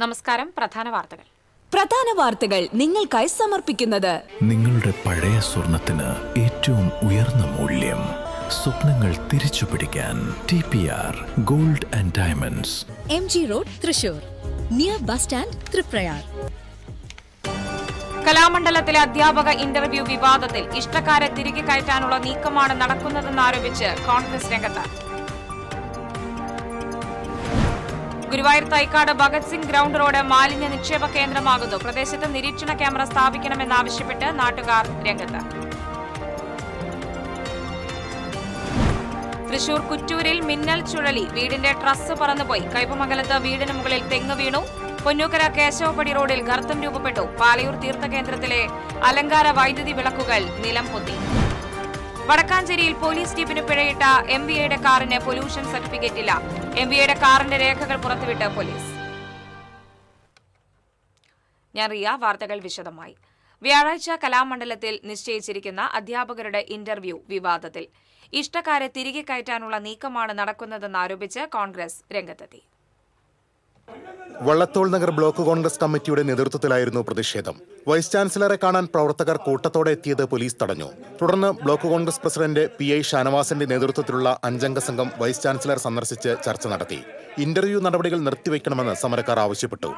നമസ്കാരം. പ്രധാന വാർത്തകൾ നിങ്ങൾക്കായി സമർപ്പിക്കുന്നത് നിങ്ങളുടെ പഴയ സ്വർണത്തിന് ഏറ്റവും ഉയർന്ന മൂല്യം. സ്വപ്നങ്ങൾ തിരിച്ചു പിടിക്കാൻ TPR gold and diamonds, MG road, Thrissur, near bus stand, Triprayar. കലാമണ്ഡലത്തിലെ അധ്യാപക ഇന്റർവ്യൂ വിവാദത്തിൽ ഇഷ്ടക്കാരെ തിരികെ കയറ്റാനുള്ള നീക്കമാണ് നടക്കുന്നതെന്നാരോപിച്ച് കോൺഗ്രസ് രംഗത്ത്. ഗുരുവായൂർ തൈക്കാട് ഭഗത് സിംഗ് ഗ്രൗണ്ട് റോഡ് മാലിന്യ നിക്ഷേപ കേന്ദ്രമാകുന്നു. പ്രദേശത്ത് നിരീക്ഷണ ക്യാമറ സ്ഥാപിക്കണമെന്നാവശ്യപ്പെട്ട് നാട്ടുകാർ രംഗത്ത്. തൃശൂർ കുറ്റൂരിൽ മിന്നൽ ചുഴലി, വീടിന്റെ ട്രസ് പറന്നുപോയി. കയ്പമംഗലത്ത് വീടിന് മുകളിൽ തെങ്ങ് വീണു. പൊന്നൂക്കര കേശവപടി റോഡിൽ ഗർത്തം രൂപപ്പെട്ടു. പാലയൂർ തീർത്ഥകേന്ദ്രത്തിലെ അലങ്കാര വൈദ്യുതി വിളക്കുകൾ നിലം പൊത്തി. വടക്കാഞ്ചേരിയിൽ പോലീസ് ജീപ്പിന് പിഴയിട്ട MVAയുടെ കാറിന് പൊല്യൂഷൻ സർട്ടിഫിക്കറ്റ് ഇല്ല. MVAയുടെ കാറിന്റെ രേഖകൾ പുറത്തുവിട്ട് പോലീസ്. ഞാൻ റിയ. വാർത്തകൾ വിശദമായി. വ്യാഴാഴ്ച കലാമണ്ഡലത്തിൽ നിശ്ചയിച്ചിരിക്കുന്ന അധ്യാപകരുടെ ഇന്റർവ്യൂ വിവാദത്തിൽ ഇഷ്ടക്കാരെ തിരികെ കയറ്റാനുള്ള നീക്കമാണ് നടക്കുന്നതെന്നാരോപിച്ച് കോൺഗ്രസ് രംഗത്തെത്തി. വള്ളത്തോൾ നഗർ ബ്ലോക്ക് കോൺഗ്രസ് കമ്മിറ്റിയുടെ നേതൃത്വത്തിലായിരുന്നു പ്രതിഷേധം. വൈസ് ചാൻസലറെ കാണാൻ പ്രവർത്തകർ കൂട്ടത്തോടെ എത്തിയത് പോലീസ് തടഞ്ഞു. തുടർന്ന് ബ്ലോക്ക് കോൺഗ്രസ് പ്രസിഡന്റ് PI ഷാനവാസിന്റെ നേതൃത്വത്തിലുള്ള 5-അംഗ സംഘം വൈസ് ചാൻസലർ സന്ദർശിച്ച് ചർച്ച നടത്തി. ഇന്റർവ്യൂ നടപടികൾ നിർത്തിവെക്കണമെന്ന് സമരക്കാർ ആവശ്യപ്പെട്ടു.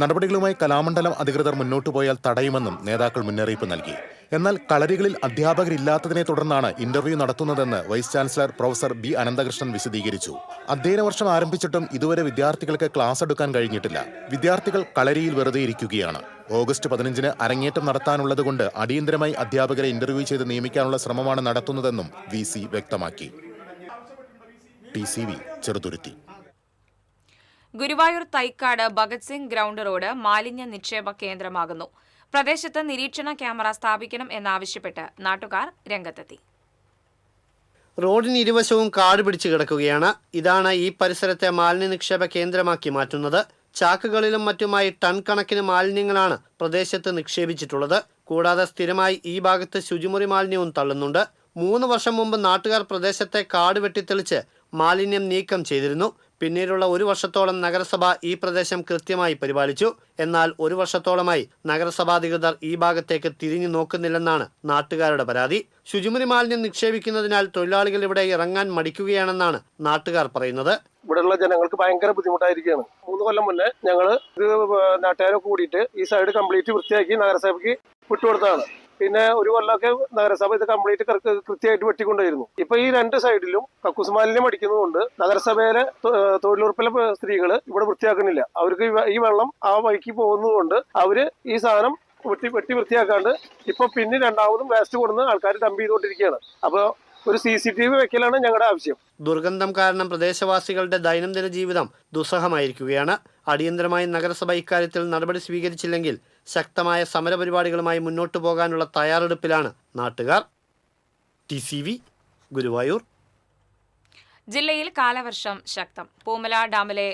നടപടികളുമായി കലാമണ്ഡലം അധികൃതർ മുന്നോട്ടു പോയാൽ തടയുമെന്നും നേതാക്കൾ മുന്നറിയിപ്പ് നൽകി. എന്നാൽ കളരികളിൽ അധ്യാപകരില്ലാത്തതിനെ തുടർന്നാണ് ഇന്റർവ്യൂ നടത്തുന്നതെന്ന് vice chancellor professor B Ananthakrishnan വിശദീകരിച്ചു. അധ്യയന വർഷം ആരംഭിച്ചിട്ടും ഇതുവരെ വിദ്യാർത്ഥികൾക്ക് ക്ലാസ് എടുക്കാൻ കഴിഞ്ഞിട്ടില്ല. വിദ്യാർത്ഥികൾ കളരിയിൽ വെറുതെ ഇരിക്കുകയാണ്. ഓഗസ്റ്റ് 15-ന് അരങ്ങേറ്റം നടത്താനുള്ളതുകൊണ്ട് അടിയന്തരമായി അധ്യാപകരെ ഇന്റർവ്യൂ ചെയ്ത് നിയമിക്കാനുള്ള ശ്രമമാണ് നടത്തുന്നതെന്നും VC വ്യക്തമാക്കി. TCV Cheruthuruthy. Guruvayur Thycaud Bhagat Singh ground road മാലിന്യ നിക്ഷേപ കേന്ദ്രമാകുന്നു. പ്രദേശത്ത് നിരീക്ഷണ ക്യാമറ സ്ഥാപിക്കണം എന്നാവശ്യപ്പെട്ട് നാട്ടുകാർ രംഗത്തെത്തി. റോഡിന് ഇരുവശവും കാട് പിടിച്ചു കിടക്കുകയാണ്. ഇതാണ് ഈ പരിസരത്തെ മാലിന്യ നിക്ഷേപ കേന്ദ്രമാക്കി മാറ്റുന്നത്. ചാക്കുകളിലും മറ്റുമായി ടൺ കണക്കിന് മാലിന്യങ്ങളാണ് പ്രദേശത്ത് നിക്ഷേപിച്ചിട്ടുള്ളത്. കൂടാതെ സ്ഥിരമായി ഈ ഭാഗത്ത് ശുചിമുറി മാലിന്യവും തള്ളുന്നുണ്ട്. 3 വർഷം മുമ്പ് നാട്ടുകാർ പ്രദേശത്തെ കാട് വെട്ടിത്തെളിച്ച് മാലിന്യം നീക്കം ചെയ്തിരുന്നു. പിന്നീടുള്ള 1 വർഷത്തോളം നഗരസഭ ഈ പ്രദേശം കൃത്യമായി പരിപാലിച്ചു. എന്നാൽ 1 വർഷത്തോളമായി നഗരസഭാധികൃതർ ഈ ഭാഗത്തേക്ക് തിരിഞ്ഞു നോക്കുന്നില്ലെന്നാണ് നാട്ടുകാരുടെ പരാതി. ശുചിമുറി മാലിന്യം നിക്ഷേപിക്കുന്നതിനാൽ തൊഴിലാളികൾ ഇവിടെ ഇറങ്ങാൻ മടിക്കുകയാണെന്നാണ് നാട്ടുകാർ പറയുന്നത്. ഇവിടെയുള്ള ജനങ്ങൾക്ക് ഭയങ്കര ബുദ്ധിമുട്ടായിരിക്കുകയാണ്. 3 കൊല്ലം മുന്നേ ഞങ്ങൾ ഇത് നാട്ടുകാരൊക്കെ കൂടിയിട്ട് ഈ സൈഡ് കംപ്ലീറ്റ് വൃത്തിയാക്കി നഗരസഭയ്ക്ക് വിട്ടുകൊടുത്തതാണ്. പിന്നെ 1 കൊല്ലമൊക്കെ നഗരസഭ ഇത് കംപ്ലീറ്റ് കൃത്യമായിട്ട് വെട്ടിക്കൊണ്ടിരുന്നു. ഇപ്പൊ ഈ 2 സൈഡിലും കക്കൂസ് മാലിന്യം അടിക്കുന്നതുകൊണ്ട് നഗരസഭയിലെ തൊഴിലുറപ്പിലെ സ്ത്രീകൾ ഇവിടെ വൃത്തിയാക്കുന്നില്ല. അവർക്ക് ഈ വെള്ളം ആ വഴിക്ക് പോകുന്നതുകൊണ്ട് അവര് ഈ സാധനം വെട്ടി വൃത്തിയാക്കാണ്ട് ഇപ്പൊ പിന്നെ രണ്ടാമതും വേസ്റ്റ് കൊടുന്ന് ആൾക്കാർ ഡംപ് ചെയ്തുകൊണ്ടിരിക്കുകയാണ്. അപ്പൊ ഒരു CCTV വെക്കലാണ് ഞങ്ങളുടെ ആവശ്യം. ദുർഗന്ധം കാരണം പ്രദേശവാസികളുടെ ദൈനംദിന ജീവിതം ദുസ്സഹമായിരിക്കുകയാണ്. അടിയന്തരമായി നഗരസഭ ഇക്കാര്യത്തിൽ നടപടി സ്വീകരിച്ചില്ലെങ്കിൽ ശക്തമായ സമരപരിപാടികളുമായി മുന്നോട്ടു പോകാനുള്ള തയ്യാറെടുപ്പിലാണ് നാട്ടുകാർ. TCV ഗുരുവായൂർ. ജില്ലയിൽ കാലവർഷം ശക്തം. പൂമല ഡാമിലെ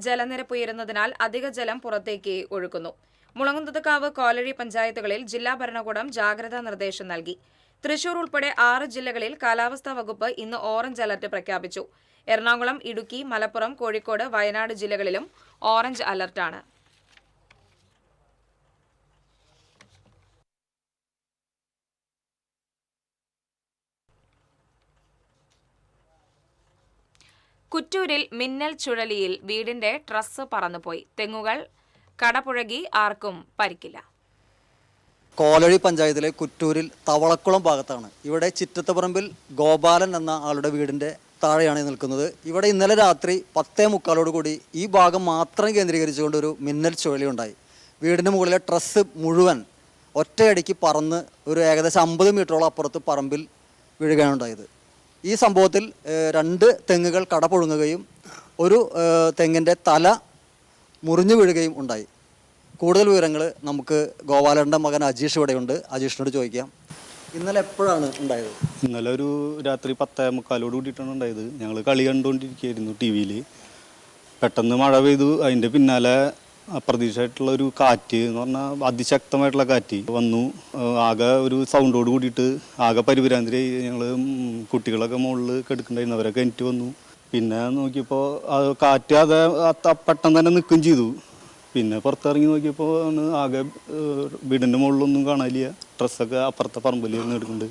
ജലനിരപ്പ് ഉയരുന്നതിനാൽ അധിക ജലം പുറത്തേക്ക് ഒഴുകുന്നു. മുളങ്കുന്നത്തുകാവ്, കോലഴി പഞ്ചായത്തുകളിൽ ജില്ലാ ഭരണകൂടം ജാഗ്രതാ നിർദ്ദേശം നൽകി. തൃശൂർ ഉൾപ്പെടെ 6 ജില്ലകളിൽ കാലാവസ്ഥാ വകുപ്പ് ഇന്ന് ഓറഞ്ച് അലർട്ട് പ്രഖ്യാപിച്ചു. എറണാകുളം, ഇടുക്കി, മലപ്പുറം, കോഴിക്കോട്, വയനാട് ജില്ലകളിലും ഓറഞ്ച് അലർട്ടാണ്. കുറ്റൂരിൽ മിന്നൽ ചുഴലിയിൽ വീടിന്റെ ട്രസ് പറന്നുപോയി. തെങ്ങുകൾ കടപുഴകി, ആർക്കും പരിക്കില്ല. കോലഴി പഞ്ചായത്തിലെ കുറ്റൂരിൽ തവളക്കുളം ഭാഗത്താണ്. ഇവിടെ ചിറ്റത്തുപറമ്പിൽ ഗോപാലൻ എന്ന ആളുടെ വീടിന്റെ താഴെയാണ് നിൽക്കുന്നത്. ഇവിടെ ഇന്നലെ രാത്രി 10:45 കൂടി ഈ ഭാഗം മാത്രം കേന്ദ്രീകരിച്ചുകൊണ്ട് ഒരു മിന്നൽ ചുഴലി ഉണ്ടായി. വീടിന്റെ മുകളിലെ ട്രസ് മുഴുവൻ ഒറ്റയടിക്ക് പറന്ന് ഒരു ഏകദേശം 50 മീറ്ററോളം അപ്പുറത്ത് പറമ്പിൽ വീഴുകയാണ് ഉണ്ടായത്. ഈ സംഭവത്തിൽ 2 തെങ്ങുകൾ കടപുഴങ്ങുകയും ഒരു തെങ്ങിൻ്റെ തല മുറിഞ്ഞു വീഴുകയും ഉണ്ടായി. കൂടുതൽ വിവരങ്ങൾ നമുക്ക് ഗോപാലൻ്റെ മകൻ അജീഷ് ഇവിടെയുണ്ട്. അജീഷിനോട് ചോദിക്കാം. ഇന്നലെ എപ്പോഴാണ് ഉണ്ടായത്? ഇന്നലെ ഒരു രാത്രി 10:45 കൂടിയിട്ടാണ് ഉണ്ടായത്. ഞങ്ങൾ കളി കണ്ടുകൊണ്ടിരിക്കുകയായിരുന്നു TV-യിൽ. പെട്ടെന്ന് മഴ പെയ്തു. അതിൻ്റെ പിന്നാലെ അപ്രതീക്ഷിതമായിട്ടുള്ള ഒരു കാറ്റ് എന്ന് പറഞ്ഞാൽ അതിശക്തമായിട്ടുള്ള കാറ്റ് വന്നു. ആകെ ഒരു സൗണ്ടോട് കൂടിയിട്ട് ആകെ പരിഭ്രാന്തി. ഞങ്ങൾ കുട്ടികളൊക്കെ മുകളിൽ കിടക്കണ്ടായിരുന്നു, അവരൊക്കെ എനിക്ക് വന്നു. പിന്നെ നോക്കിയപ്പോൾ കാറ്റ് അത് പെട്ടെന്ന് തന്നെ നിൽക്കുകയും ചെയ്തു. പിന്നെ പുറത്തിറങ്ങി നോക്കിയപ്പോൾ ആകെ വീടിൻ്റെ മുകളിലൊന്നും കാണാനില്ല. ഡ്രസ്സൊക്കെ അപ്പുറത്തെ പറമ്പിൽ നിന്ന് എടുക്കുന്നുണ്ട്.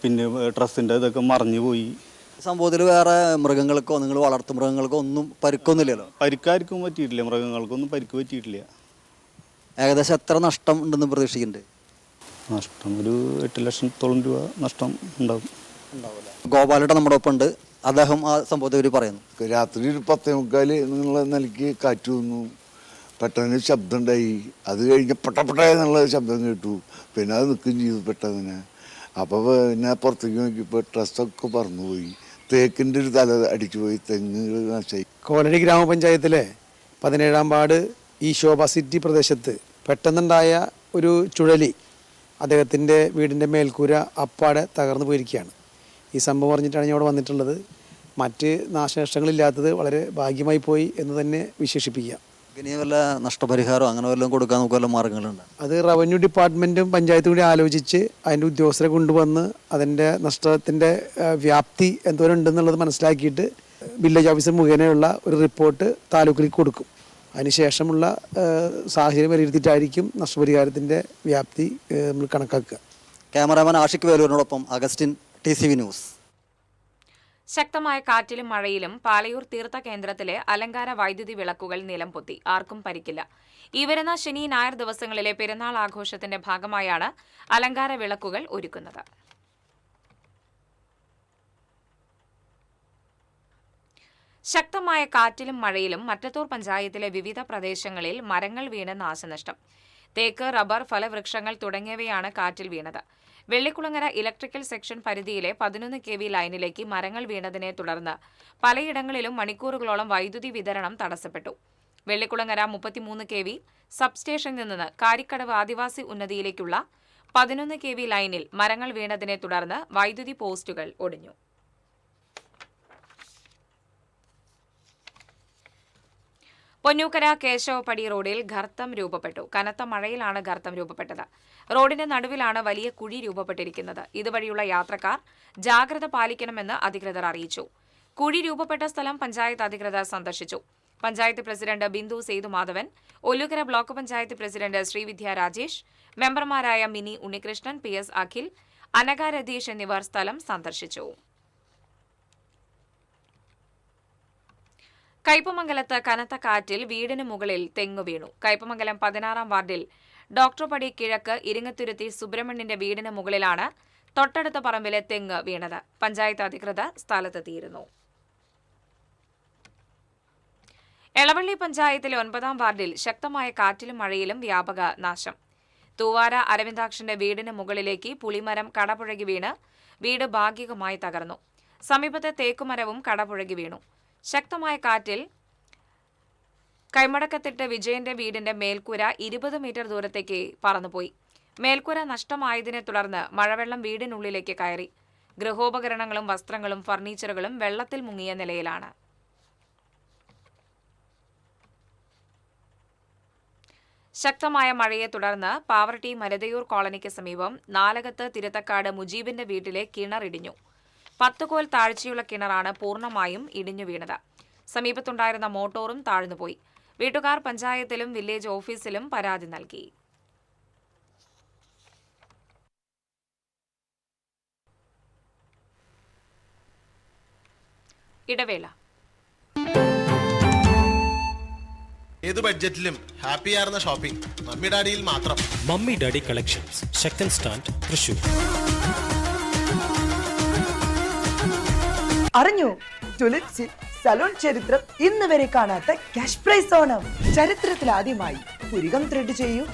പിന്നെ ഡ്രസ്സിൻ്റെ ഇതൊക്കെ മറിഞ്ഞു പോയി. സംഭവത്തിൽ വേറെ മൃഗങ്ങൾക്കോ നിങ്ങൾ വളർത്തു മൃഗങ്ങൾക്കോ ഒന്നും പരിക്കൊന്നുമില്ലല്ലോ? പരിക്കാർക്കും പറ്റിയിട്ടില്ല, മൃഗങ്ങൾക്കൊന്നും പരിക്ക് പറ്റിയിട്ടില്ല. ഏകദേശം എത്ര നഷ്ടം ഉണ്ടെന്ന് പ്രതീക്ഷിക്കുന്നുണ്ട്? നഷ്ടം ഒരു 8 ലക്ഷത്തോളം രൂപ നഷ്ടം ഉണ്ടാവും. ഗോപാലേട്ടൻ നമ്മുടെ ഒപ്പം ഉണ്ട്. അദ്ദേഹം ആ സംഭവത്തെ പറ്റി പറയുന്നു. രാത്രി ഒരു 10:45 എന്നുള്ള നിലയ്ക്ക് കാറ്റ് വന്നു. പെട്ടെന്ന് ശബ്ദം ഉണ്ടായി. അത് കഴിഞ്ഞ് പെട്ടപ്പെട്ട എന്നുള്ള ശബ്ദം കേട്ടു. പിന്നെ അത് നിൽക്കുകയും ചെയ്തു പെട്ടെന്ന്. അപ്പോൾ പിന്നെ പുറത്തേക്ക് നോക്കിയപ്പോൾ ഡ്രസ്സൊക്കെ പറന്നുപോയി. തേക്കിൻ്റെ ഒരു തല അടിച്ചു പോയി. തെങ്ങുകൾ നാശമായി. കോലടി ഗ്രാമപഞ്ചായത്തിലെ 17-ാം വാർഡ് ഈ ശോഭ സിറ്റി പ്രദേശത്ത് പെട്ടെന്നുണ്ടായ ഒരു ചുഴലി അദ്ദേഹത്തിൻ്റെ വീടിൻ്റെ മേൽക്കൂര അപ്പാടെ തകർന്നു പോയിരിക്കുകയാണ്. ഈ സംഭവം അറിഞ്ഞിട്ടാണ് ഞാൻ ഇവിടെ വന്നിട്ടുള്ളത്. മറ്റ് നാശനഷ്ടങ്ങളില്ലാത്തത് വളരെ ഭാഗ്യമായി പോയി എന്ന് തന്നെ വിശേഷിപ്പിക്കാം. ഇനി വല്ല നഷ്ടപരിഹാരം അങ്ങനെ വല്ലതും കൊടുക്കാൻ നമുക്ക് വല്ല മാർഗങ്ങളുണ്ട്? അത് റവന്യൂ ഡിപ്പാർട്ട്മെൻറ്റും പഞ്ചായത്തും കൂടി ആലോചിച്ച് അതിൻ്റെ ഉദ്യോഗസ്ഥരെ കൊണ്ടുവന്ന് അതിൻ്റെ നഷ്ടത്തിൻ്റെ വ്യാപ്തി എന്തോരം ഉണ്ടെന്നുള്ളത് മനസ്സിലാക്കിയിട്ട് വില്ലേജ് ഓഫീസർ മുഖേനയുള്ള ഒരു റിപ്പോർട്ട് താലൂക്കിലേക്ക് കൊടുക്കും. അതിനുശേഷമുള്ള സാഹചര്യം വിലയിരുത്തിയിട്ടായിരിക്കും നഷ്ടപരിഹാരത്തിൻ്റെ വ്യാപ്തി നമ്മൾ കണക്കാക്കുക. ക്യാമറാമാൻ ആഷിഖ് വേലൂരിനോടൊപ്പം അഗസ്റ്റിൻ, TCV ന്യൂസ്. ശക്തമായ കാറ്റിലും മഴയിലും പാലയൂർ തീർത്ഥ കേന്ദ്രത്തിലെ അലങ്കാര വൈദ്യുതി വിളക്കുകൾ നിലംപൊത്തി. ആർക്കും പരിക്കില്ല. ഈ വരുന്ന ശനി ഞായർ ദിവസങ്ങളിലെ പെരുന്നാൾ ആഘോഷത്തിന്റെ ഭാഗമായാണ് അലങ്കാര വിളക്കുകൾ ഒരുക്കുന്നത്. ശക്തമായ കാറ്റിലും മഴയിലും മറ്റത്തൂർ പഞ്ചായത്തിലെ വിവിധ പ്രദേശങ്ങളിൽ മരങ്ങൾ വീണ് നാശനഷ്ടം. തേക്ക്, റബ്ബർ, ഫലവൃക്ഷങ്ങൾ തുടങ്ങിയവയാണ് കാറ്റിൽ വീണത്. വെള്ളിക്കുളങ്ങര ഇലക്ട്രിക്കൽ സെക്ഷൻ പരിധിയിലെ 11 kV ലൈനിലേക്ക് മരങ്ങൾ വീണതിനെ തുടർന്ന് പലയിടങ്ങളിലും മണിക്കൂറുകളോളം വൈദ്യുതി വിതരണം തടസ്സപ്പെട്ടു. വെള്ളിക്കുളങ്ങര 33 kV സബ്സ്റ്റേഷനിൽ നിന്ന് കാരിക്കടവ് ആദിവാസി ഉന്നതിയിലേക്കുള്ള 11 kV ലൈനിൽ മരങ്ങൾ വീണതിനെ തുടർന്ന് വൈദ്യുതി പോസ്റ്റുകൾ ഒടിഞ്ഞു. പൊന്നൂക്കര കേശവപടി റോഡിൽ ഗർത്തം രൂപപ്പെട്ടു. കനത്ത മഴയിലാണ് ഗർത്തം രൂപപ്പെട്ടത്. റോഡിന്റെ നടുവിലാണ് വലിയ കുഴി രൂപപ്പെട്ടിരിക്കുന്നത്. ഇതുവഴിയുള്ള യാത്രക്കാർ ജാഗ്രത പാലിക്കണമെന്ന് അധികൃതർ അറിയിച്ചു. കുഴി രൂപപ്പെട്ട സ്ഥലം പഞ്ചായത്ത് അധികൃതർ സന്ദർശിച്ചു. Panchayat president Bindu Sethumadhavan, Ollukkara block panchayat president Sreevidya Rajesh, മെമ്പർമാരായ മിനി ഉണ്ണികൃഷ്ണൻ, PS അഖിൽ, അനഘ രതീഷ് എന്നിവർ സ്ഥലം സന്ദർശിച്ചു. കയ്പമംഗലത്ത് കനത്ത കാറ്റിൽ വീടിന് മുകളിൽ തെങ്ങ് വീണു. കയ്പമംഗലം 16-ാം വാർഡിൽ ഡോക്ടർപടി കിഴക്ക് ഇരിങ്ങത്തുരുത്തി സുബ്രഹ്മണ്യന്റെ വീടിന് മുകളിലാണ് തൊട്ടടുത്ത പറമ്പിലെ തെങ്ങ് വീണത്. പഞ്ചായത്ത് അധികൃതർ സ്ഥലത്തെത്തിയിരുന്നു. എളവള്ളി പഞ്ചായത്തിലെ 9-ാം വാർഡിൽ ശക്തമായ കാറ്റിലും മഴയിലും വ്യാപക നാശം. തൂവാര അരവിന്ദാക്ഷന്റെ വീടിന് മുകളിലേക്ക് പുളിമരം കടപുഴകി വീണ് വീട് ഭാഗികമായി തകർന്നു. സമീപത്തെ തേക്കുമരവും കടപുഴകി വീണു. ശക്തമായ കാറ്റിൽ കൈമടക്കത്തിട്ട് വിജയന്റെ വീടിന്റെ മേൽക്കൂര 20 മീറ്റർ ദൂരത്തേക്ക് പറന്നുപോയി. മേൽക്കൂര നഷ്ടമായതിനെ തുടർന്ന് മഴവെള്ളം വീടിനുള്ളിലേക്ക് കയറി. ഗൃഹോപകരണങ്ങളും വസ്ത്രങ്ങളും ഫർണിച്ചറുകളും വെള്ളത്തിൽ മുങ്ങിയ നിലയിലാണ്. ശക്തമായ മഴയെ തുടർന്ന് പാവർട്ടി മരതയൂർ കോളനിക്ക് സമീപം നാലകത്ത് തിരുത്തക്കാട് മുജീബിന്റെ വീട്ടിലെ കിണറിടിഞ്ഞു. 10 കോൽ താഴ്ചയുള്ള കിണറാണ് പൂർണ്ണമായും ഇടിഞ്ഞു വീണത്. സമീപത്തുണ്ടായിരുന്ന മോട്ടോറും താഴ്ന്നുപോയി. വീട്ടുകാർ പഞ്ചായത്തിലും വില്ലേജ് ഓഫീസിലും പരാതി നൽകി. ഇടവേള. ഏത് ബഡ്ജറ്റിലും ഹാപ്പിയാർന്ന ഷോപ്പിംഗ് മമ്മി ഡാഡിയിൽ മാത്രം. Mummy daddy collections, second stand, Thrissur. അറിഞ്ഞു, ടുലിപ്സിൽ സലൂൺ ചരിത്രം ഇന്ന് വരെ കാണാത്ത ക്യാഷ് പ്രൈസ് ഓണം. ചരിത്രത്തിൽ ആദ്യമായി പുരികം ത്രെഡ് ചെയ്യൂ,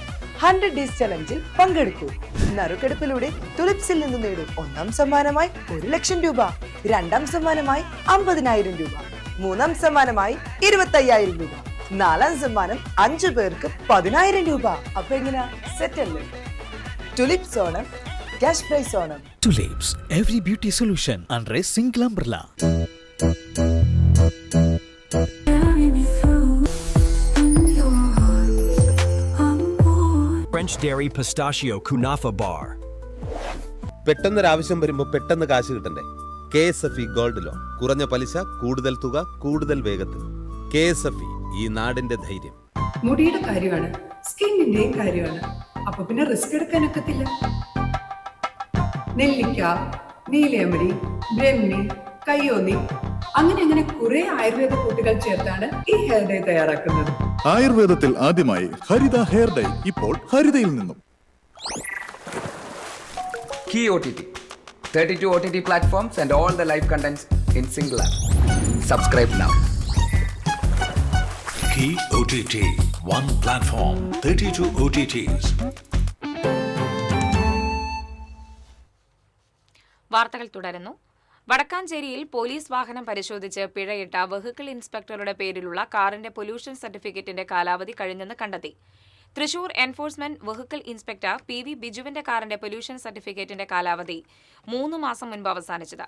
100 ഡേയ്സ് ചലഞ്ചിൽ പങ്കെടുക്കൂ. നറുക്കെടുപ്പിലൂടെ ടുലിപ്സിൽ നിന്ന് നേടൂ 1ാം സമ്മാനമായി 1 ലക്ഷം രൂപ, 2ാം സമ്മാനമായി 50,000 രൂപ, 3ാം സമ്മാനമായി 25,000 രൂപ, 4ാം സമ്മാനം 5 പേർക്ക് 10,000 രൂപ. അപ്പൊ എങ്ങനെയാ, സെറ്റ് അല്ലേ? Tulips Onam, cash prize Onam. Tulips, every beauty solution under a single umbrella. French Dairy Pistachio Kunafa Bar. പെട്ടെന്നൊരാവശ്യം വരുമ്പോൾ പെട്ടെന്ന് കാശ് കിട്ടണ്ടേ? KSFE gold loan. കുറഞ്ഞ പലിശ, കൂടുതൽ തുക, കൂടുതൽ വേഗത്തിൽ. KSFE, ഈ നാടിന്റെ ധൈര്യം. മുടിയുടെ കാര്യമാണ്, സ്കിന്നിന്റെയും കാര്യമാണ്. അപ്പൊ പിന്നെ റിസ്ക് എടുക്കാനൊക്കത്തില്ല. നെല്ലിക്ക, നീലയമരി, ബ്രഹ്മി, കയ്യോന്നി, അങ്ങനെ കുറെ ആയുർവേദ കൂട്ടുകൾ ചേർത്താണ് ഈ ഹെയർ ഡേ തയ്യാറാക്കുന്നത്. ആയുർവേദത്തിൽ ആദ്യമായി ഹരിത ഹെയർ ഡൈ ഇപ്പോൾ ഹരിതയിൽ നിന്നും. Key OTT. 32 OTT platforms and all the live contents in single app. Subscribe now. Key OTT. One platform. 32 OTTs. വാർത്തകൾ തുടരുന്നു. വടക്കാഞ്ചേരിയിൽ പോലീസ് വാഹനം പരിശോധിച്ച് പിഴയിട്ട വെഹിക്കിൾ ഇൻസ്പെക്ടറുടെ പേരിലുള്ള കാറിന്റെ പൊല്യൂഷൻ സർട്ടിഫിക്കറ്റിന്റെ കാലാവധി കഴിഞ്ഞെന്ന് കണ്ടെത്തി. Thrissur enforcement vehicle inspector PV ബിജുവിന്റെ കാറിന്റെ പൊല്യൂഷൻ സർട്ടിഫിക്കറ്റിന്റെ കാലാവധി 3 മാസം മുൻപ് അവസാനിച്ചത്.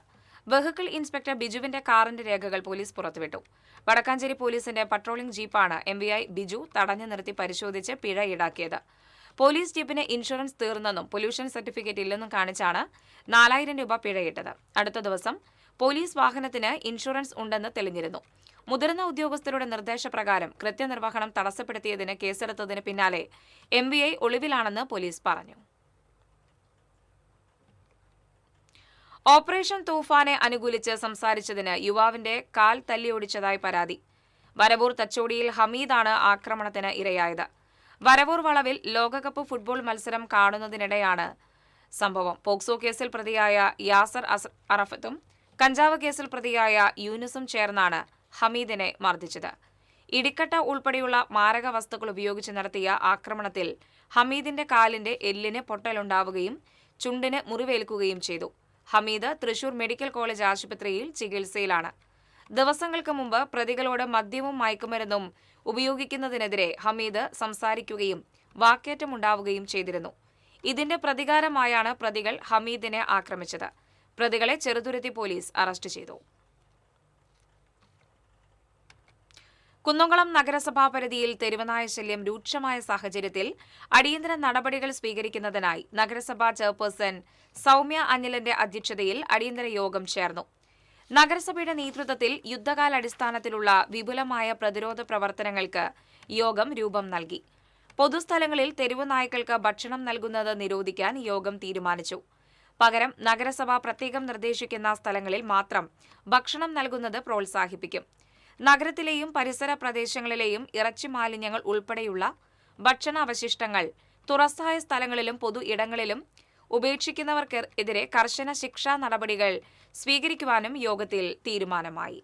വെഹിക്കിൾ ഇൻസ്പെക്ടർ ബിജുവിന്റെ കാറിന്റെ രേഖകൾ പോലീസ് പുറത്തുവിട്ടു. വടക്കാഞ്ചേരി പോലീസിന്റെ പട്രോളിംഗ് ജീപ്പാണ് MVI ബിജു തടഞ്ഞു നിർത്തി പരിശോധിച്ച് പിഴ ഈടാക്കിയത്. പോലീസ് ജീപ്പിന് ഇൻഷുറൻസ് തീർന്നെന്നും പൊല്യൂഷൻ സർട്ടിഫിക്കറ്റ് ഇല്ലെന്നും കാണിച്ചാണ് 4000 രൂപ പിഴയിട്ടത്. അടുത്ത ദിവസം പോലീസ് വാഹനത്തിന് ഇൻഷുറൻസ് ഉണ്ടെന്ന് തെളിഞ്ഞിരുന്നു. മുതിർന്ന ഉദ്യോഗസ്ഥരുടെ നിർദ്ദേശപ്രകാരം കൃത്യനിർവഹണം തടസ്സപ്പെടുത്തിയതിന് കേസെടുത്തതിന് പിന്നാലെ MVI ഒളിവിലാണെന്ന് പോലീസ് പറഞ്ഞു. ഓപ്പറേഷൻ തൂഫാനെ അനുകൂലിച്ച് സംസാരിച്ചതിന് യുവാവിന്റെ കാൽ തല്ലിയൊടിച്ചതായി പരാതി. വരവൂർ തച്ചോടിയിൽ ഹമീദാണ് ആക്രമണത്തിന് ഇരയായത്. വരവൂർ വളവിൽ ലോകകപ്പ് ഫുട്ബോൾ മത്സരം കാണുന്നതിനിടെയാണ് സംഭവം. പോക്സോ കേസിൽ പ്രതിയായ യാസർ അറഫത്തും കഞ്ചാവ് കേസിൽ പ്രതിയായ യൂനുസും ചേർന്നാണ് ഹമീദിനെ മർദ്ദിച്ചത്. ഇടിക്കട്ട ഉൾപ്പെടെയുള്ള മാരക വസ്തുക്കൾ ഉപയോഗിച്ച് നടത്തിയ ആക്രമണത്തിൽ ഹമീദിന്റെ കാലിന്റെ എല്ലിന് പൊട്ടലുണ്ടാവുകയും ചുണ്ടിന് മുറിവേൽക്കുകയും ചെയ്തു. ഹമീദ് തൃശൂർ മെഡിക്കൽ കോളേജ് ആശുപത്രിയിൽ ചികിത്സയിലാണ്. ദിവസങ്ങൾക്ക് മുമ്പ് പ്രതികളോട് മദ്യവും മയക്കുമരുന്നും ഉപയോഗിക്കുന്നതിനെതിരെ ഹമീദ് സംസാരിക്കുകയും വാക്കേറ്റമുണ്ടാവുകയും ചെയ്തിരുന്നു. ഇതിന്റെ പ്രതികാരമായാണ് പ്രതികൾ ഹമീദിനെ ആക്രമിച്ചത്. പ്രതികളെ ചെറുതുരുത്തി പോലീസ് അറസ്റ്റ് ചെയ്തു. കുന്നംകുളം നഗരസഭാ പരിധിയിൽ തെരുവനായ ശല്യം രൂക്ഷമായ സാഹചര്യത്തിൽ അടിയന്തര നടപടികൾ സ്വീകരിക്കുന്നതിനായി നഗരസഭാ ചെയർപേഴ്സൺ സൗമ്യ അനിലിന്റെ അധ്യക്ഷതയിൽ അടിയന്തര യോഗം ചേർന്നു. നഗരസഭയുടെ നേതൃത്വത്തിൽ യുദ്ധകാലാടിസ്ഥാനത്തിലുള്ള വിപുലമായ പ്രതിരോധ പ്രവർത്തനങ്ങൾക്ക് യോഗം രൂപം നൽകി. പൊതുസ്ഥലങ്ങളിൽ തെരുവു നായ്ക്കൾക്ക് ഭക്ഷണം നൽകുന്നത് നിരോധിക്കാൻ യോഗം തീരുമാനിച്ചു. പകരം നഗരസഭ പ്രത്യേകം നിർദ്ദേശിക്കുന്ന സ്ഥലങ്ങളിൽ മാത്രം ഭക്ഷണം നൽകുന്നത് പ്രോത്സാഹിപ്പിക്കും. നഗരത്തിലെയും പരിസര പ്രദേശങ്ങളിലെയും ഇറച്ചി മാലിന്യങ്ങൾ ഉൾപ്പെടെയുള്ള ഭക്ഷണാവശിഷ്ടങ്ങൾ തുറസായ സ്ഥലങ്ങളിലും പൊതു ഇടങ്ങളിലും ഉപേക്ഷിക്കുന്നവർക്കെതിരെ കർശന ശിക്ഷാ നടപടികൾ സ്വീകരിക്കുവാനും യോഗത്തിൽ തീരുമാനമായി.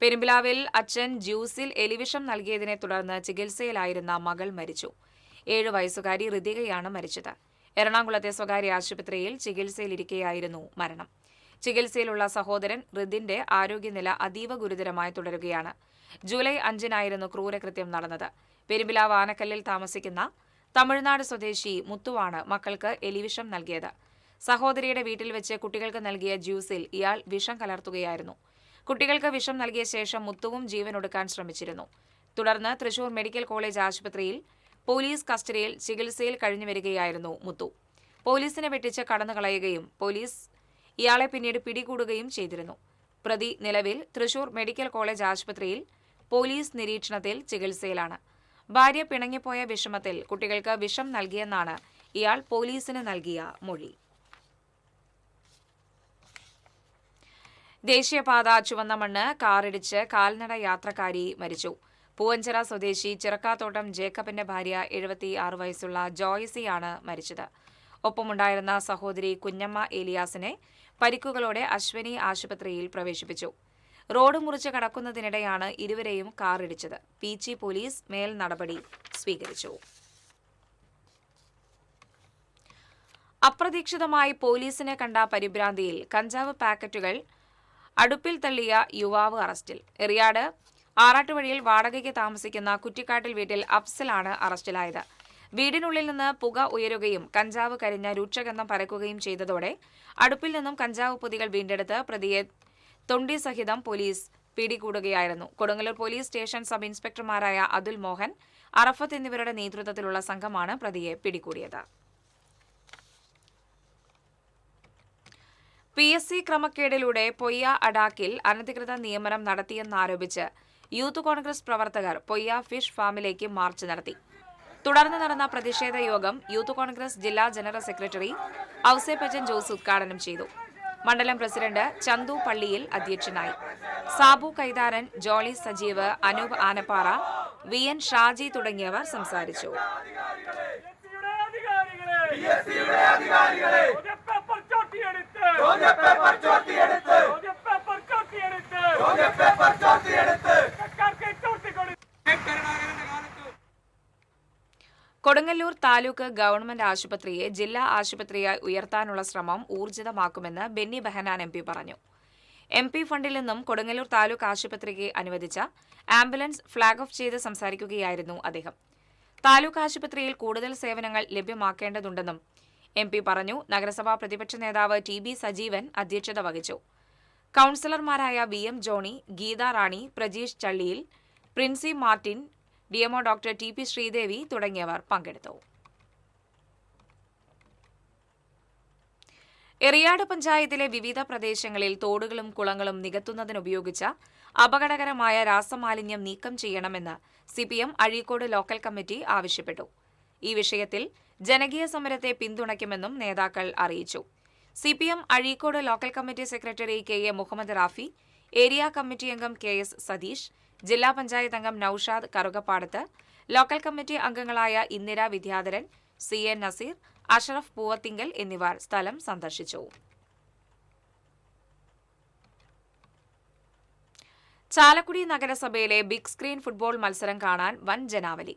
പെരുമ്പിലാവിൽ അച്ഛൻ ജ്യൂസിൽ എലിവിഷം നൽകിയതിനെ തുടർന്ന് ചികിത്സയിലായിരുന്ന മകൾ മരിച്ചു. 7 വയസ്സുകാരി ഋതികയാണ് മരിച്ചത്. എറണാകുളത്തെ സ്വകാര്യ ആശുപത്രിയിൽ ചികിത്സയിലിരിക്കെയായിരുന്നു മരണം. ചികിത്സയിലുള്ള സഹോദരൻ ഋതിന്റെ ആരോഗ്യനില അതീവ ഗുരുതരമായി തുടരുകയാണ്. ജൂലൈ 5-നായിരുന്നു ക്രൂരകൃത്യം നടന്നത്. പെരുമ്പിലാവ് ആനക്കല്ലിൽ താമസിക്കുന്ന തമിഴ്നാട് സ്വദേശി മുത്തുവാണ് മക്കൾക്ക് എലിവിഷം നൽകിയത്. സഹോദരിയുടെ വീട്ടിൽ വെച്ച് കുട്ടികൾക്ക് നൽകിയ ജ്യൂസിൽ ഇയാൾ വിഷം കലർത്തുകയായിരുന്നു. കുട്ടികൾക്ക് വിഷം നൽകിയ ശേഷം മുത്തുവും ജീവനൊടുക്കാൻ ശ്രമിച്ചിരുന്നു. തുടർന്ന് തൃശൂർ മെഡിക്കൽ കോളേജ് ആശുപത്രിയിൽ പോലീസ് കസ്റ്റഡിയിൽ ചികിത്സയിൽ കഴിഞ്ഞുവരികയായിരുന്നു മുത്തു. പോലീസിനെ വെട്ടിച്ച് കടന്നുകളയുകയും പോലീസ് ഇയാളെ പിന്നീട് പിടികൂടുകയും ചെയ്തിരുന്നു. പ്രതി നിലവിൽ തൃശൂർ മെഡിക്കൽ കോളേജ് ആശുപത്രിയിൽ പോലീസ് നിരീക്ഷണത്തിൽ ചികിത്സയിലാണ്. ഭാര്യ പിണങ്ങിപ്പോയ വിഷമത്തിൽ കുട്ടികൾക്ക് വിഷം നൽകിയെന്നാണ് ഇയാൾ പോലീസിന് നൽകിയ മൊഴി. ദേശീയപാത ചുവന്ന മണ്ണ് കാറിടിച്ച് കാൽനട യാത്രക്കാരി മരിച്ചു. പൂവഞ്ചിറ സ്വദേശി ചിറക്കാത്തോട്ടം ജേക്കബിന്റെ ഭാര്യ 76 വയസ്സുള്ള ജോയ്സിയാണ് മരിച്ചത്. ഒപ്പമുണ്ടായിരുന്ന സഹോദരി കുഞ്ഞമ്മ ഏലിയാസിനെ പരിക്കുകളോടെ അശ്വനി ആശുപത്രിയിൽ പ്രവേശിപ്പിച്ചു. റോഡ് മുറിച്ച് കടക്കുന്നതിനിടെയാണ് ഇരുവരെയും കാറിടിച്ചത്. പീച്ചി പോലീസ് മേൽ നടപടി സ്വീകരിച്ചു. അപ്രതീക്ഷിതമായി പോലീസിനെ കണ്ട പരിഭ്രാന്തിയിൽ കഞ്ചാവ് പാക്കറ്റുകൾ അടുപ്പിൽ തള്ളിയ യുവാവ് അറസ്റ്റിൽ. എറിയാട് ആറാട്ടുവഴിയിൽ വാടകയ്ക്ക് താമസിക്കുന്ന കുറ്റിക്കാട്ടിൽ വീട്ടിൽ അഫ്സലാണ് അറസ്റ്റിലായത്. വീടിനുള്ളിൽ നിന്ന് പുക ഉയരുകയും കഞ്ചാവ് കരിഞ്ഞ രൂക്ഷഗന്ധം പരക്കുകയും ചെയ്തതോടെ അടുപ്പിൽ നിന്നും കഞ്ചാവ് പൊതികൾ വീണ്ടെടുത്ത് പ്രതിയെ തൊണ്ടി സഹിതം പോലീസ് പിടികൂടുകയായിരുന്നു. കൊടുങ്ങല്ലൂർ പോലീസ് സ്റ്റേഷൻ സബ് ഇൻസ്പെക്ടർമാരായ അതുൽ മോഹൻ, അറഫത്ത് എന്നിവരുടെ നേതൃത്വത്തിലുള്ള സംഘമാണ് പ്രതിയെ പിടികൂടിയത്. PSC ക്രമക്കേടിലൂടെ പൊയ്യ അഡാക്കിൽ അനധികൃത നിയമനം നടത്തിയെന്നാരോപിച്ച് യൂത്ത് കോൺഗ്രസ് പ്രവർത്തകർ പൊയ്യ ഫിഷ് ഫാമിലേക്ക് മാർച്ച് നടത്തി. തുടർന്ന് നടന്ന പ്രതിഷേധ യോഗം യൂത്ത് കോൺഗ്രസ് ജില്ലാ ജനറൽ സെക്രട്ടറി ഔസേപ്പച്ചൻ ജോസ് ഉദ്ഘാടനം ചെയ്തു. മണ്ഡലം പ്രസിഡന്റ് ചന്തു പള്ളിയിൽ അധ്യക്ഷനായി. സാബു കൈതാരൻ, ജോളി സജീവ്, അനൂപ് ആനപ്പാറ, VN ഷാജി തുടങ്ങിയവർ സംസാരിച്ചു. കൊടുങ്ങല്ലൂർ താലൂക്ക് ഗവൺമെന്റ് ആശുപത്രിയെ ജില്ലാ ആശുപത്രിയായി ഉയർത്താനുള്ള ശ്രമം ഊർജിതമാക്കുമെന്ന് ബെന്നി ബെഹനാൻ MP പറഞ്ഞു. MP ഫണ്ടിൽ നിന്നും കൊടുങ്ങല്ലൂർ താലൂക്ക് ആശുപത്രിക്ക് അനുവദിച്ച ആംബുലൻസ് ഫ്ളാഗ് ഓഫ് ചെയ്ത് സംസാരിക്കുകയായിരുന്നു അദ്ദേഹം. താലൂക്ക് ആശുപത്രിയിൽ കൂടുതൽ സേവനങ്ങൾ ലഭ്യമാക്കേണ്ടതുണ്ടെന്നും MP പറഞ്ഞു. നഗരസഭാ പ്രതിപക്ഷ നേതാവ് TB സജീവൻ അധ്യക്ഷത വഹിച്ചു. കൌൺസിലർമാരായ VM Johnny, Geetha Rani, Prajeesh Challiyil, Princy Martin, DMO doctor TP Sreedevi തുടങ്ങിയവർ പങ്കെടുത്തു. എറിയാട് പഞ്ചായത്തിലെ വിവിധ പ്രദേശങ്ങളിൽ തോടുകളും കുളങ്ങളും നികത്തുന്നതിനുപയോഗിച്ച അപകടകരമായ രാസമാലിന്യം നീക്കം ചെയ്യണമെന്ന് CPM അഴീക്കോട് ലോക്കൽ കമ്മിറ്റി ആവശ്യപ്പെട്ടു. ഈ വിഷയത്തിൽ ജനകീയ സമരത്തെ പിന്തുണയ്ക്കുമെന്നും നേതാക്കൾ അറിയിച്ചു. CPM Azhikode local committee secretary KA Muhammad Rafi, area committee അംഗം KS സതീഷ്, ജില്ലാ പഞ്ചായത്ത് അംഗം നൌഷാദ് കറുകപ്പാടത്ത്, ലോക്കൽ കമ്മിറ്റി അംഗങ്ങളായ ഇന്ദിര വിദ്യാധരൻ, CA നസീർ, അഷറഫ് പൂവത്തിങ്കൽ എന്നിവർ സ്ഥലം സന്ദർശിച്ചു. ചാലക്കുടി നഗരസഭയിലെ ബിഗ് സ്ക്രീൻ ഫുട്ബോൾ മത്സരം കാണാൻ വൻ ജനാവലി.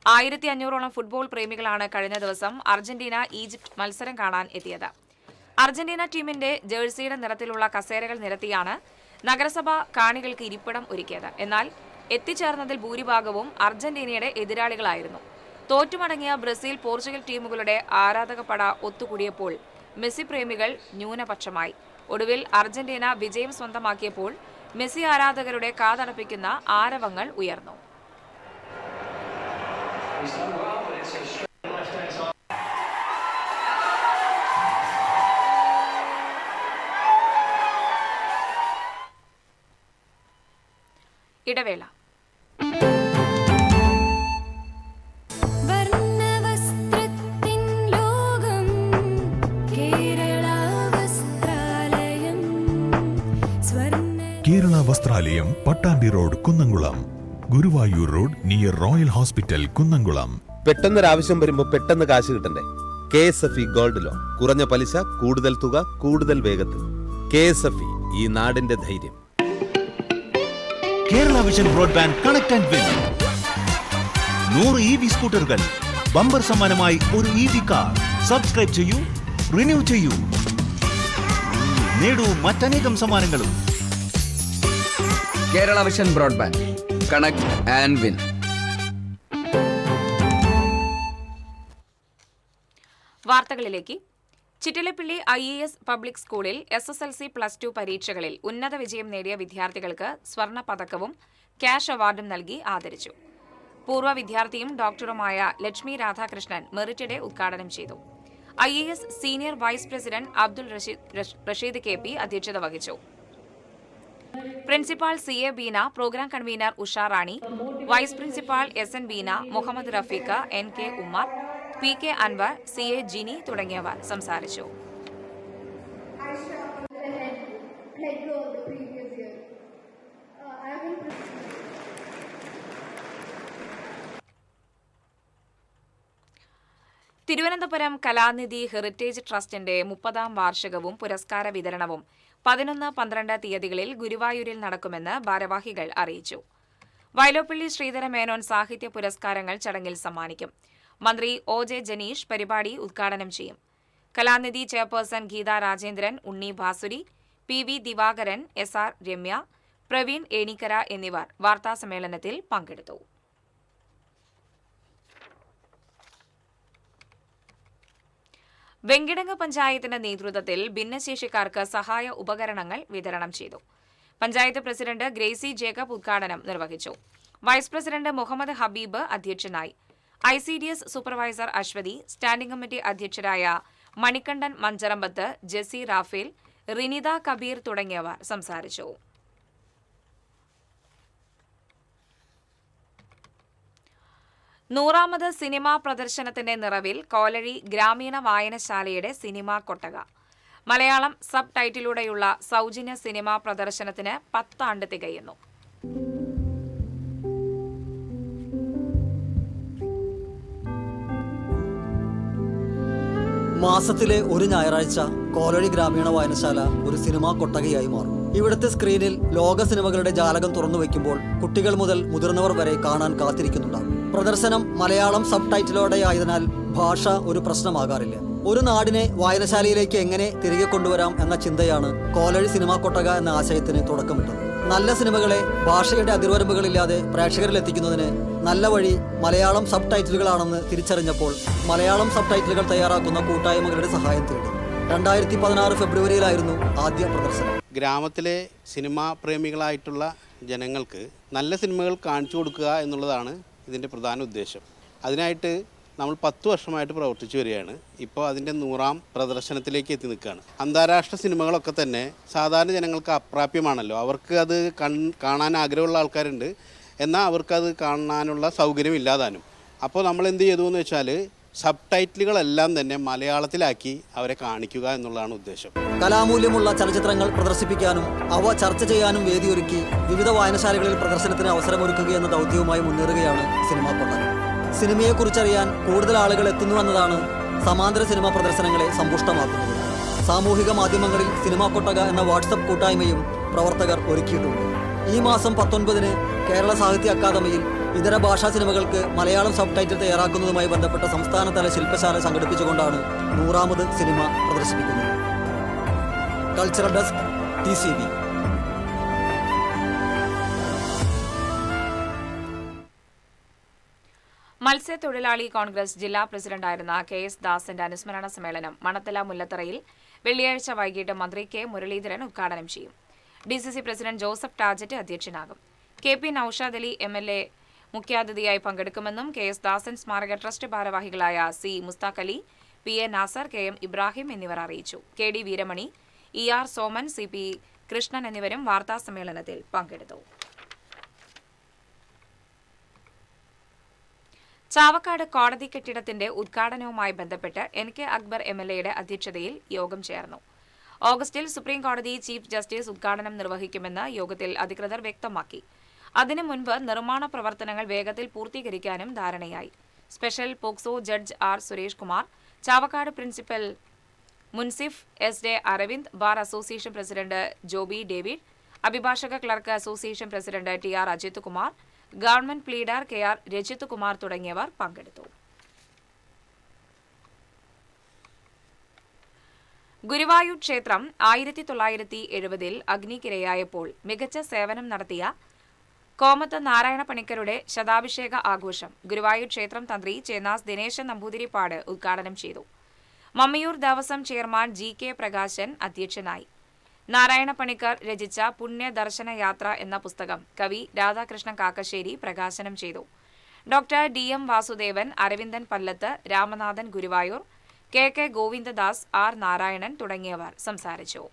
1500ഓളം ഫുട്ബോൾ പ്രേമികളാണ് കഴിഞ്ഞ ദിവസം അർജന്റീന ഈജിപ്ത് മത്സരം കാണാൻ എത്തിയത്. അർജന്റീന ടീമിന്റെ ജേഴ്സിയുടെ നിറത്തിലുള്ള കസേരകൾ നിരത്തിയാണ് നഗരസഭ കാണികൾക്ക് ഇരിപ്പിടം ഒരുക്കിയത്. എന്നാൽ എത്തിച്ചേർന്നതിൽ ഭൂരിഭാഗവും അർജന്റീനയുടെ എതിരാളികളായിരുന്നു. തോറ്റുമടങ്ങിയ ബ്രസീൽ, പോർച്ചുഗൽ ടീമുകളുടെ ആരാധകപ്പട ഒത്തുകൂടിയപ്പോൾ മെസ്സി പ്രേമികൾ ന്യൂനപക്ഷമായി. ഒടുവിൽ അർജന്റീന വിജയം സ്വന്തമാക്കിയപ്പോൾ മെസ്സി ആരാധകരുടെ കാതടപ്പിക്കുന്ന ആരവങ്ങൾ ഉയർന്നു. ഇടവേള. Kerala Vasthralayam, Pattambi road, Kunnamkulam. Guruvayur road near royal hospital, Kunnamkulam. പെട്ടെന്നൊരാവശ്യം വരുമ്പോൾ പെട്ടെന്ന് കാശ് കിട്ടണ്ടേ? KSFE gold loan. കുറഞ്ഞ പലിശ, കൂടുതൽ തുക, കൂടുതൽ വേഗത്തിൽ. KSFE, ഈ നാടിന്റെ ധൈര്യം. Kerala vision broadband connect and win. 100 EV സ്കൂട്ടറുകൾ, ബമ്പർ സമ്മാനമായി ഒരു EV കാർ. സബ്സ്ക്രൈബ് ചെയ്യൂ, റിന്യൂ ചെയ്യൂ, നേടൂ മറ്റനേകം സമ്മാനങ്ങളും. Kerala vision broadband connect and win. വാർത്തകളിലേക്ക്. ചിറ്റിലപ്പള്ളി IAS പബ്ലിക് സ്കൂളിൽ SSLC +2 പരീക്ഷകളിൽ ഉന്നത വിജയം നേടിയ വിദ്യാർത്ഥികൾക്ക് സ്വർണ്ണ പതക്കവും ക്യാഷ് അവാർഡും നൽകി ആദരിച്ചു. പൂർവ്വ വിദ്യാർത്ഥിയും ഡോക്ടറുമായ ലക്ഷ്മി രാധാകൃഷ്ണൻ മെറിറ്റ് ഡേ ഉദ്ഘാടനം ചെയ്തു. IAS senior vice president Abdul Rasheed KP അധ്യക്ഷത വഹിച്ചു. Principal CA Beena, programme convener Usha Rani, vice principal SN Beena, Muhammad Rafeeq, NK Ummer, PK Anwar, CA Jini തുടങ്ങിയവർ സംസാരിച്ചു. തിരുവനന്തപുരം കലാനിധി ഹെറിറ്റേജ് ട്രസ്റ്റിന്റെ 30ാം വാർഷികവും പുരസ്കാര വിതരണവും 11, 12 തീയതികളിൽ ഗുരുവായൂരിൽ നടക്കുമെന്ന് ഭാരവാഹികൾ അറിയിച്ചു. വയലോപ്പള്ളി ശ്രീധര മേനോൻ സാഹിത്യ പുരസ്കാരങ്ങൾ ചടങ്ങിൽ സമ്മാനിക്കും. മന്ത്രി OJ ജനീഷ് പരിപാടി ഉദ്ഘാടനം ചെയ്യും. കലാനിധി ചെയർപേഴ്സൺ ഗീത രാജേന്ദ്രൻ, ഉണ്ണി ഭാസുരി, PV ദിവാകരൻ, SR രമ്യ, പ്രവീൺ ഏണിക്കര എന്നിവർ വാർത്താസമ്മേളനത്തിൽ പങ്കെടുത്തു. വെങ്കിടങ്ങ് പഞ്ചായത്തിന്റെ നേതൃത്വത്തിൽ ഭിന്നശേഷിക്കാർക്ക് സഹായ ഉപകരണങ്ങൾ വിതരണം ചെയ്തു. പഞ്ചായത്ത് പ്രസിഡന്റ് ഗ്രേസി ജേക്കബ് ഉദ്ഘാടനം നിർവഹിച്ചു. വൈസ് പ്രസിഡന്റ് മുഹമ്മദ് ഹബീബ് അധ്യക്ഷനായി. ICDS supervisor Aswathy, standing committee അധ്യക്ഷരായ മണികണ്ഠൻ മഞ്ചറമ്പത്ത്, ജെസി റാഫേൽ, റിനിത കബീർ തുടങ്ങിയവർ സംസാരിച്ചു. നൂറാമത് സിനിമാ പ്രദർശനത്തിന്റെ നിറവിൽ കോലഴി ഗ്രാമീണ വായനശാലയുടെ സിനിമാ കൊട്ടക. മലയാളം സബ് ടൈറ്റിലൂടെയുള്ള സൗജന്യ സിനിമാ പ്രദർശനത്തിന് 10 ആണ്ട് തികയുന്നു. മാസത്തിലെ ഒരു ഞായറാഴ്ച കോലഴി ഗ്രാമീണ വായനശാല ഒരു സിനിമാ കൊട്ടകയായി മാറും. ഇവിടുത്തെ സ്ക്രീനിൽ ലോക സിനിമകളുടെ ജാലകം തുറന്നു വയ്ക്കുമ്പോൾ കുട്ടികൾ മുതൽ മുതിർന്നവർ വരെ കാണാൻ കാത്തിരിക്കുന്നുണ്ടാകും. പ്രദർശനം മലയാളം സബ് ടൈറ്റിലോടെയായതിനാൽ ഭാഷ ഒരു പ്രശ്നമാകാറില്ല. ഒരു നാടിനെ വായനശാലയിലേക്ക് എങ്ങനെ തിരികെ കൊണ്ടുവരാം എന്ന ചിന്തയാണ് കോലഴി സിനിമാ കൊട്ടക എന്ന ആശയത്തിന് തുടക്കമിട്ടത്. നല്ല സിനിമകളെ ഭാഷയുടെ അതിർവരമ്പുകളില്ലാതെ പ്രേക്ഷകരിൽ എത്തിക്കുന്നതിന് നല്ല വഴി മലയാളം സബ് ടൈറ്റിലുകളാണെന്ന് തിരിച്ചറിഞ്ഞപ്പോൾ മലയാളം സബ് ടൈറ്റിലുകൾ തയ്യാറാക്കുന്ന കൂട്ടായ്മകളുടെ സഹായം തേടി. 2016 ഫെബ്രുവരിയിലായിരുന്നു ആദ്യ പ്രദർശനം. ഗ്രാമത്തിലെ സിനിമാ പ്രേമികളായിട്ടുള്ള ജനങ്ങൾക്ക് നല്ല സിനിമകൾ കാണിച്ചു കൊടുക്കുക എന്നുള്ളതാണ് ഇതിൻ്റെ പ്രധാന ഉദ്ദേശം. അതിനായിട്ട് നമ്മൾ 10 വർഷമായിട്ട് പ്രവർത്തിച്ചു വരികയാണ്. ഇപ്പോൾ അതിൻ്റെ 100ാം പ്രദർശനത്തിലേക്ക് എത്തി നിൽക്കുകയാണ്. അന്താരാഷ്ട്ര സിനിമകളൊക്കെ തന്നെ സാധാരണ ജനങ്ങൾക്ക് അപ്രാപ്യമാണല്ലോ. അവർക്ക് അത് കാണാൻ ആഗ്രഹമുള്ള ആൾക്കാരുണ്ട്, എന്നാൽ അവർക്കത് കാണാനുള്ള സൗകര്യം ഇല്ലാതാനും. അപ്പോൾ നമ്മൾ എന്ത് ചെയ്തു എന്ന് വെച്ചാൽ സബ് ടൈറ്റിലുകളെല്ലാം തന്നെ മലയാളത്തിലാക്കി അവരെ കാണിക്കുക എന്നുള്ളതാണ് ഉദ്ദേശം. കലാമൂല്യമുള്ള ചലച്ചിത്രങ്ങൾ പ്രദർശിപ്പിക്കാനും അവ ചർച്ച ചെയ്യാനും വേദിയൊരുക്കി വിവിധ വായനശാലകളിൽ പ്രദർശനത്തിന് അവസരമൊരുക്കുകയെന്ന ദൗത്യവുമായി മുന്നേറുകയാണ് സിനിമാ കൊട്ടക. സിനിമയെക്കുറിച്ചറിയാൻ കൂടുതൽ ആളുകൾ എത്തുന്നുവെന്നതാണ് സമാന്തര സിനിമാ പ്രദർശനങ്ങളെ സമ്പുഷ്ടമാക്കുന്നത്. സാമൂഹിക മാധ്യമങ്ങളിൽ സിനിമാ കൊട്ടക എന്ന വാട്സപ്പ് കൂട്ടായ്മയും പ്രവർത്തകർ ഒരുക്കിയിട്ടുണ്ട്. ഈ മാസം 19-ന് കേരള സാഹിത്യ അക്കാദമിയിൽ ഇതര ഭാഷാ സിനിമകൾക്ക് മലയാളം സബ് ടൈറ്റിൽ തയ്യാറാക്കുന്നതുമായി ബന്ധപ്പെട്ട സംസ്ഥാനതല ശില്പശാല സംഘടിപ്പിച്ചുകൊണ്ടാണ് 100ാമത് സിനിമ പ്രദർശിപ്പിക്കുന്നത്. Cultural desk TCB. മത്സ്യത്തൊഴിലാളി കോൺഗ്രസ് ജില്ലാ പ്രസിഡന്റായിരുന്ന KS ദാസന്റെ അനുസ്മരണ സമ്മേളനം മണത്തല മുല്ലത്തറയിൽ വെള്ളിയാഴ്ച വൈകിട്ട് മന്ത്രി K മുരളീധരൻ ഉദ്ഘാടനം ചെയ്യും. DCC president Joseph ടാജറ്റ് അധ്യക്ഷനാകും. KP Naushad Ali MLA മുഖ്യാതിഥിയായി പങ്കെടുക്കുമെന്നും KS ദാസൻ സ്മാരക ട്രസ്റ്റ് ഭാരവാഹികളായ C Mushtaq Ali, PA Nasar, KM Ibrahim എന്നിവർ അറിയിച്ചു. KD Veeramani, ER Soman, CP Krishnan എന്നിവരും വാർത്താ സമ്മേളനത്തിൽ പങ്കെടുത്തു. ചാവക്കാട് കോടതി കെട്ടിടത്തിന്റെ ഉദ്ഘാടനവുമായി ബന്ധപ്പെട്ട് NK അക്ബർ MLAയുടെ അധ്യക്ഷതയിൽ യോഗം ചേർന്നു. ഓഗസ്റ്റിൽ സുപ്രീം കോടതി ചീഫ് ജസ്റ്റിസ് ഉദ്ഘാടനം നിർവഹിക്കുമെന്ന് യോഗത്തിൽ അധികൃതർ വ്യക്തമാക്കി. അതിനു മുൻപ് നിർമ്മാണ പ്രവർത്തനങ്ങൾ വേഗത്തിൽ പൂർത്തീകരിക്കാനും ധാരണയായി. Special POCSO judge R Suresh Kumar, Chavakkad principal munsif SD Aravind, bar association president Joby David, അഭിഭാഷക clerk association president TR Ajith Kumar, government pleader KR Rajith Kumar തുടങ്ങിയവർ പങ്കെടുത്തു. ഗുരുവായൂർ ക്ഷേത്രം 1970-ൽ അഗ്നിക്കിരയായപ്പോൾ മികച്ച സേവനം നടത്തിയ കോമത്ത് നാരായണ പണിക്കരുടെ ശതാഭിഷേക ആഘോഷം ഗുരുവായൂർ ക്ഷേത്രം തന്ത്രി ചേന്നാസ് ദിനേശൻ നമ്പൂതിരിപ്പാട് ഉദ്ഘാടനം ചെയ്തു. മമ്മിയൂർ ദേവസ്വം ചെയർമാൻ GK പ്രകാശൻ അധ്യക്ഷനായി. നാരായണ പണിക്കർ രചിച്ച പുണ്യദർശന യാത്ര എന്ന പുസ്തകം കവി രാധാകൃഷ്ണൻ കാക്കശ്ശേരി പ്രകാശനം ചെയ്തു. Doctor DM Vasudevan, Aravindan Pallath, Ramanathan Guruvayur, KK Govindadas, R Narayanan തുടങ്ങിയവർ സംസാരിച്ചു.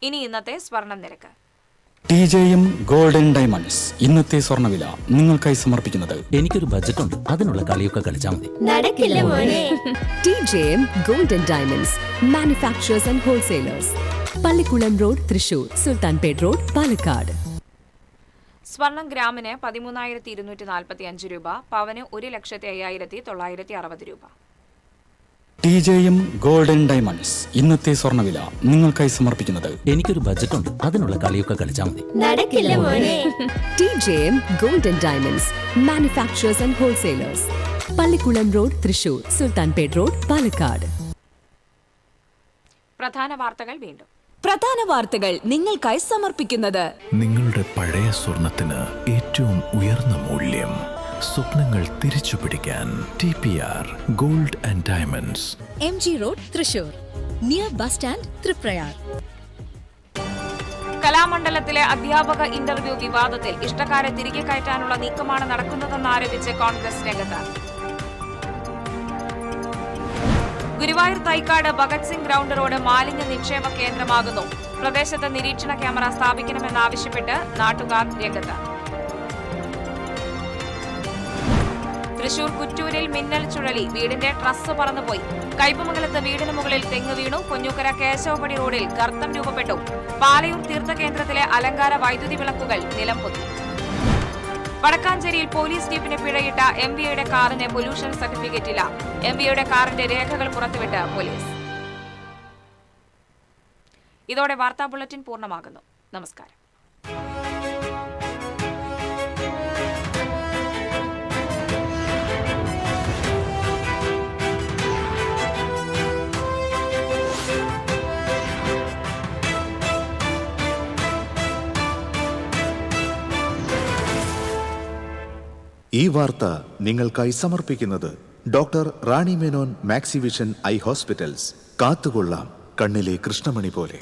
ഇനി ഇന്നത്തെ സ്വർണം നിരക്ക്. TJM ഗോൾഡൻ ഡയമണ്ട്സ് ഇന്നത്തെ സ്വർണ്ണവില നിങ്ങൾക്കായി സമർപ്പിക്കുന്നത്. എനിക്കൊരു ബജറ്റ് ഉണ്ട്, അതിനുള്ള കളിയൊക്കെ കളിച്ചാൽ മതി. നടക്കില്ല മോനെ. TJM golden diamonds manufacturers and wholesalers, Pallikulam road, Thrissur, Sultanpet road, Palakkad. സ്വർണം ഗ്രാമിന് 13,245 രൂപ, പവന് 1,05,960 രൂപ. TJM ഗോൾഡൻ ഡയമണ്ട്സ് ഇന്നത്തെ സ്വർണ്ണവില നിങ്ങൾക്കായി സമർപ്പിക്കുന്നത്. എനിക്കൊരു ബജറ്റ് ഉണ്ട്, അതിനുള്ള കളിയൊക്കെ കളിച്ചാൽ മതി. നടക്കില്ല മോനെ. TJM golden diamonds manufacturers and wholesalers, Pallikulam road, Thrissur, Sultanpet road, Palakkad. പ്രധാന വാർത്തകൾ വീണ്ടും. പ്രധാന വാർത്തകൾ നിങ്ങൾക്കായി സമർപ്പിക്കുന്നത്. നിങ്ങളുടെ പഴയ സ്വർണത്തിന് ഏറ്റവും ഉയർന്ന മൂല്യം. സ്വപ്നങ്ങൾ തിരിച്ചു പിടിക്കാൻ TPR gold and diamonds, MG road, Thrissur. near bus stand, Triprayar. കലാമണ്ഡലത്തിലെ അധ്യാപക ഇന്റർവ്യൂ വിവാദത്തിൽ ഇഷ്ടക്കാരെ തിരികെ കയറ്റാനുള്ള നീക്കമാണ് നടക്കുന്നതെന്നാരോപിച്ച് കോൺഗ്രസ് രംഗത്ത്. ഗുരുവായൂർ തൈക്കാട് ഭഗത് സിംഗ് ഗ്രൗണ്ട് റോഡ് മാലിന്യ നിക്ഷേപ കേന്ദ്രമാകുന്നു. പ്രദേശത്ത് നിരീക്ഷണ ക്യാമറ സ്ഥാപിക്കണമെന്നാവശ്യപ്പെട്ട് നാട്ടുകാർ രംഗത്ത്. തൃശൂർ കുറ്റൂരിൽ മിന്നൽ ചുഴലി, വീടിന്റെ ട്രസ് പറന്നുപോയി. കയ്പമംഗലത്ത് വീടിന് മുകളിൽ തെങ്ങ് വീണു. പൊന്നൂക്കര കേശവപടി റോഡിൽ ഗർത്തം രൂപപ്പെട്ടു. പാലയൂർ തീർത്ഥകേന്ദ്രത്തിലെ അലങ്കാര വൈദ്യുതി വിളക്കുകൾ നിലംപൊത്തി. വടക്കാഞ്ചേരിയിൽ പോലീസ് ജീപ്പിന് പിഴയിട്ട MVയുടെ കാറിന് പൊല്യൂഷൻ സർട്ടിഫിക്കറ്റ് ഇല്ല. MVയുടെ കാറിന്റെ രേഖകൾ പുറത്തുവിട്ട് പോലീസ്. ഇതോടെ വാർത്താ ബുള്ളറ്റിൻ പൂർണ്ണമാകുന്നു. നമസ്കാരം. ഈ വാർത്ത നിങ്ങൾക്കായി സമർപ്പിക്കുന്നത് doctor Rani Menon Maxivision eye hospitals. കാത്തുകൊള്ളാം കണ്ണിലെ കൃഷ്ണമണി പോലെ.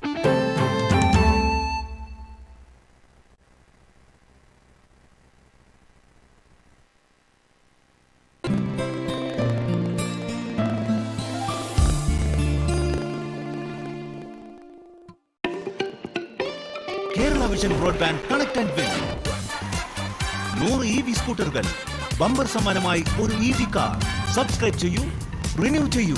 Kerala vision broadband connect and win 100 EV സ്കൂട്ടറുകൾ, ബമ്പർ സമ്മാനമായി ഒരു EV കാർ. സബ്സ്ക്രൈബ് ചെയ്യൂ, റിന്യൂ ചെയ്യൂ.